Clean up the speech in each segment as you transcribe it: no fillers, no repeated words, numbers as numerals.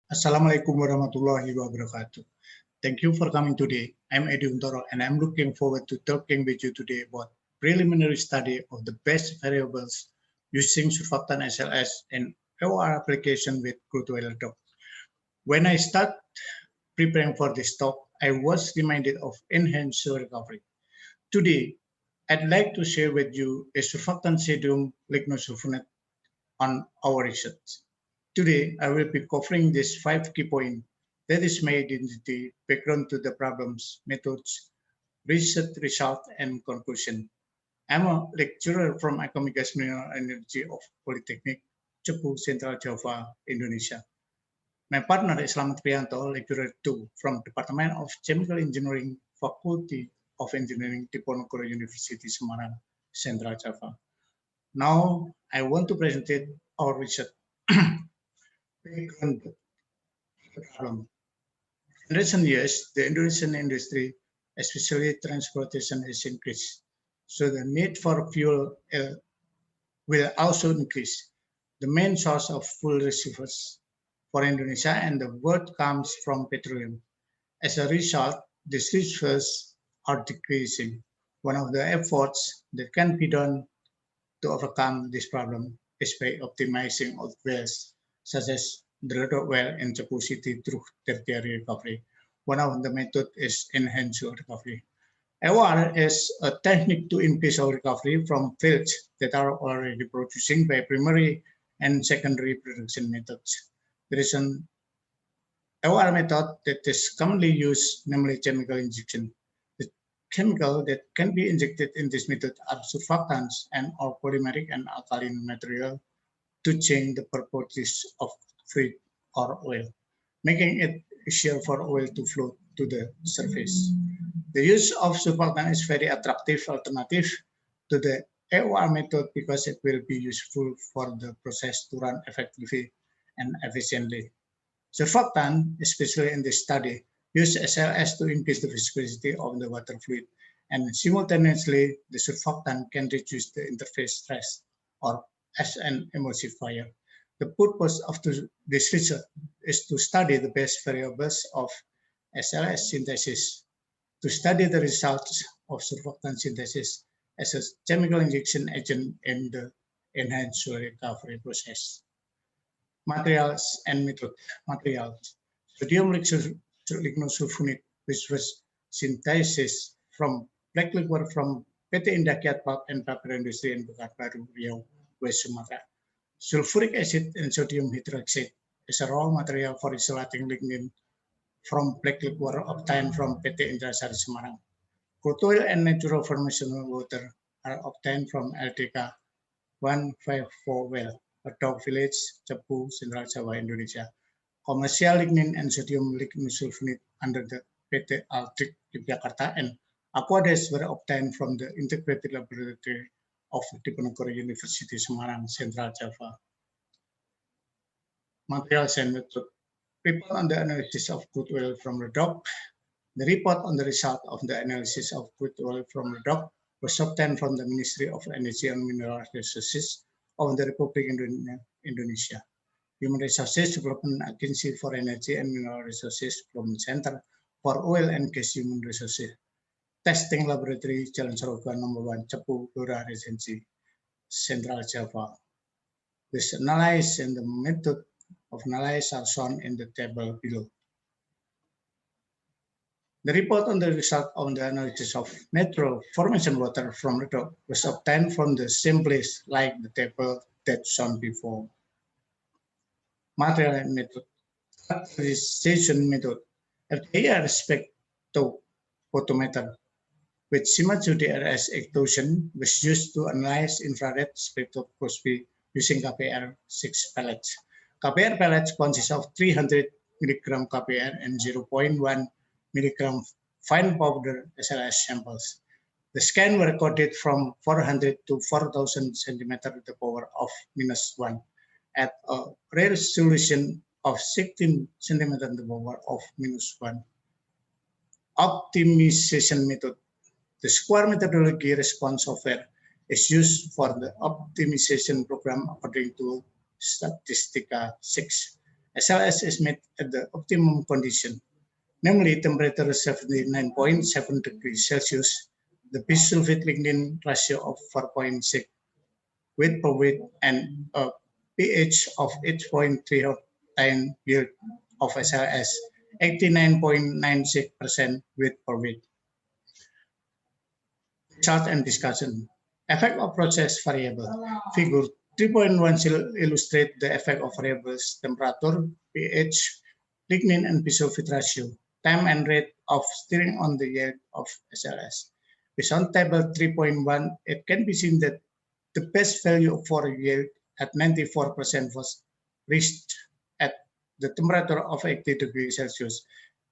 Assalamualaikum warahmatullahi wabarakatuh. Thank you for coming today. I'm Untoro and I'm looking forward to talking with you today about preliminary study of the best variables using surfactant SLS and AOR application with crude oil LEDOK. When I start preparing for this talk, I was reminded of enhanced recovery. Today, I'd like to share with you a surfactant sodium lignosulfonate on our research. Today, I will be covering these 5 key points that is my identity, background to the problems, methods, research result, and conclusion. I'm a lecturer from AKAMIGAS Mineral Energy of Polytechnic, CEPU, Central Java, Indonesia. My partner is Slamet Priyanto, lecturer 2 from Department of Chemical Engineering, Faculty of Engineering, Diponegoro University, Semarang, Central Java. Now, I want to present our research. Background problem. In recent years, the Indonesian industry, especially transportation, has increased. So the need for fuel will also increase. The main source of fuel receivers for Indonesia and the world comes from petroleum. As a result, these reserves are decreasing. One of the efforts that can be done to overcome this problem is by optimizing old wells, such as the LEDOK well in CEPU City through tertiary recovery. One of the methods is enhanced recovery. AOR is a technique to increase our recovery from fields that are already producing by primary and secondary production methods. There is an AOR method that is commonly used, namely chemical injection. The chemical that can be injected in this method are surfactants and or polymeric and alkaline material to change the properties of fluid or oil, making it easier for oil to float to the surface. The use of surfactant is very attractive alternative to the AOR method because it will be useful for the process to run effectively and efficiently. Surfactant, especially in this study, use SLS to increase the viscosity of the water fluid, and simultaneously the surfactant can reduce the interface stress or as an emulsifier. The purpose of this research is to study the best variables of SLS synthesis, to study the results of surfactant synthesis as a chemical injection agent in the enhanced recovery process. Materials and method. Materials. Sodium lignosulfonate, which was synthesis from black liquor from PT Indah Kiat Pulp and Paper Industry in Pekanbaru, Riau, West Sumatra. Sulfuric acid and sodium hydroxide is a raw material for isolating lignin from black liquor obtained from PT Indrasari Semarang. Crude oil and natural formation water are obtained from LDK 154 well, a dog village, CEPU, Central Java, Indonesia. Commercial lignin and sodium lignosulfonate under the PT Altrik Yogyakarta and Aquades were obtained from the integrated laboratory of Diponegoro University, Semarang, Central Java. Materials and method. Report on the analysis of crude oil from LEDOK. The report on the result of the analysis of crude oil from LEDOK was obtained from the Ministry of Energy and Mineral Resources of the Republic of Indonesia. Human Resources Development Agency for Energy and Mineral Resources Development Center for Oil and Gas Human Resources. Testing Laboratory Jalan Saroga No. 1, CEPU, Blora Regency, Central Java. This analysis and the method of analysis are shown in the table below. The report on the result of the analysis of natural formation water from LEDOK was obtained from the same place like the table that shown before. Material and method. Characterization method. FDR spectrophotometer with Shimadzu DRS ectotion was used to analyze infrared spectroscopy using KPR6 pellets. KPR pellets consist of 300 mg KPR and 0.1 milligram fine powder SLS samples. The scan were recorded from 400 to 4,000 centimeter to the power of -1 at a resolution of 16 centimeter to the power of -1. Optimization method. The square methodology response software is used for the optimization program according to Statistica 6. SLS is made at the optimum condition, namely temperature 79.7 degrees Celsius, the bisulfite lignin ratio of 4.6 weight per weight, and a pH of 8.3 obtained yield of SLS 89.96% weight per weight. Chart and discussion. Effect of process variable. Figure 3.1 illustrate the effect of variables temperature, pH, lignin, and bisulfite ratio, time and rate of stirring on the yield of SLS. Based on table 3.1, it can be seen that the best value for yield at 94% was reached at the temperature of 80 degrees Celsius,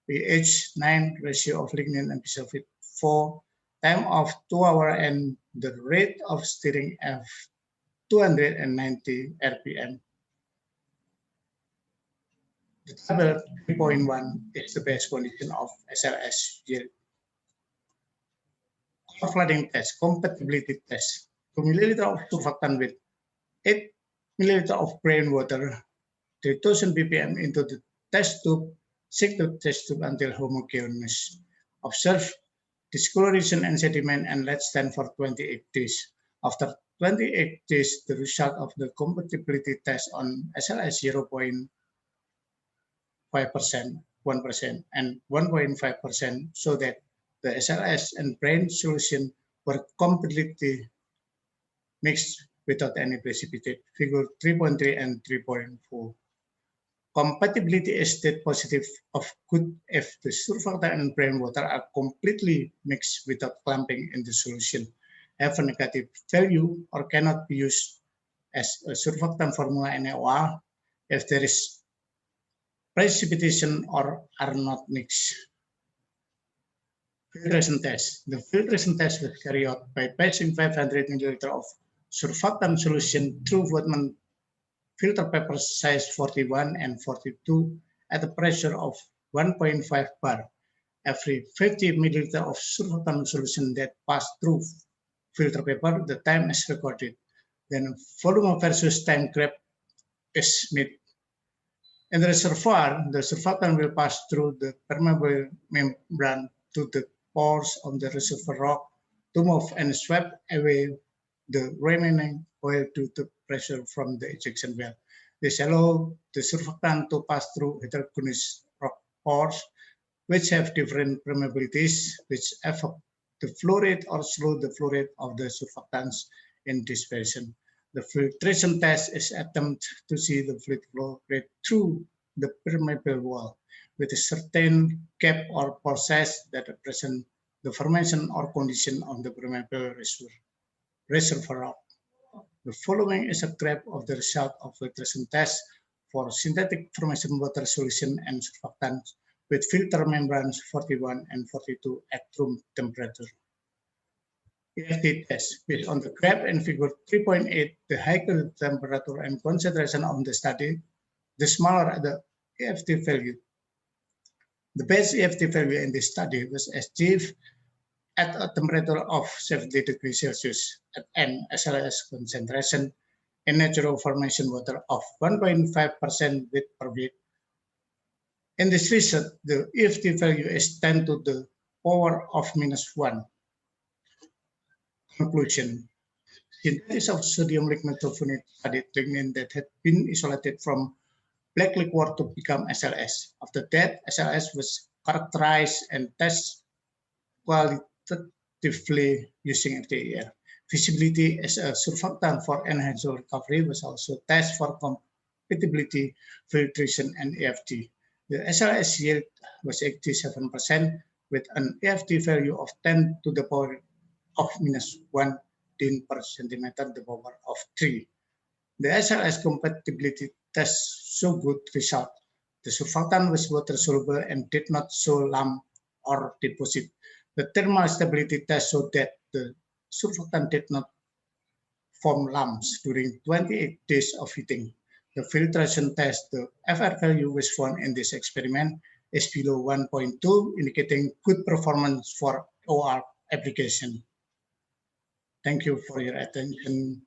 pH 9, ratio of lignin and bisulfite 4, time of 2 hours, and the rate of stirring of 290 RPM. The table 3.1 is the best condition of SLS yield. Flooding test, compatibility test. 2 ml of surfactant with 8 ml of plain water, 3000 ppm into the test tube, shake the test tube until homogeneous. Observe discoloration and sediment and let stand for 28 days. After 28 days, the result of the compatibility test on SLS 0.5%, 1%, and 1.5% show that the SLS and brain solution were completely mixed without any precipitate. Figure 3.3 and 3.4. Compatibility is state positive of good if the surfactant and plain water are completely mixed without clumping in the solution, have a negative value, or cannot be used as a surfactant formula NaOH if there is precipitation or are not mixed. Filtration test. The filtration test was carried out by passing 500 ml of surfactant solution through Whatman filter paper size 41 and 42 at a pressure of 1.5 bar. Every 50 ml of surfactant solution that passed through filter paper, the time is recorded. Then volume versus time graph is made. In the reservoir, the surfactant will pass through the permeable membrane to the pores of the reservoir rock to move and sweep away the remaining oil due to pressure from the ejection valve. This allows the surfactant to pass through heterogeneous rock pores, which have different permeabilities, which affect the flow rate or slow the flow rate of the surfactants in dispersion. The filtration test is attempt to see the fluid flow rate through the permeable wall with a certain gap or pore size that represent the formation or condition of the permeable reservoir rock. The following is a graph of the result of filtration test for synthetic formation water solution and surfactants with filter membranes 41 and 42 at room temperature. EFT test. Based on the graph in figure 3.8, the higher the temperature and concentration of the study, the smaller the EFT value. The best EFT value in this study was achieved at a temperature of 70 degrees Celsius at an SLS concentration in natural formation water of 1.5% weight per weight. In this result, the EFT value is 10 to the power of -1. Conclusion. Synthesis of sodium lignosulfonate studied lignin that had been isolated from black liquor to become SLS. After that, SLS was characterized and tested qualitatively using FTIR. Visibility as a surfactant for enhanced recovery was also tested for compatibility, filtration, and EFT. The SLS yield was 87% with an EFT value of 10 to the power of -1 din per centimeter, the power of 3. The SLS compatibility test show good result. The surfactant was water soluble and did not show lump or deposit. The thermal stability test showed that the surfactant did not form lumps during 28 days of heating. The filtration test, the FR value was found in this experiment is below 1.2, indicating good performance for OR application. Thank you for your attention.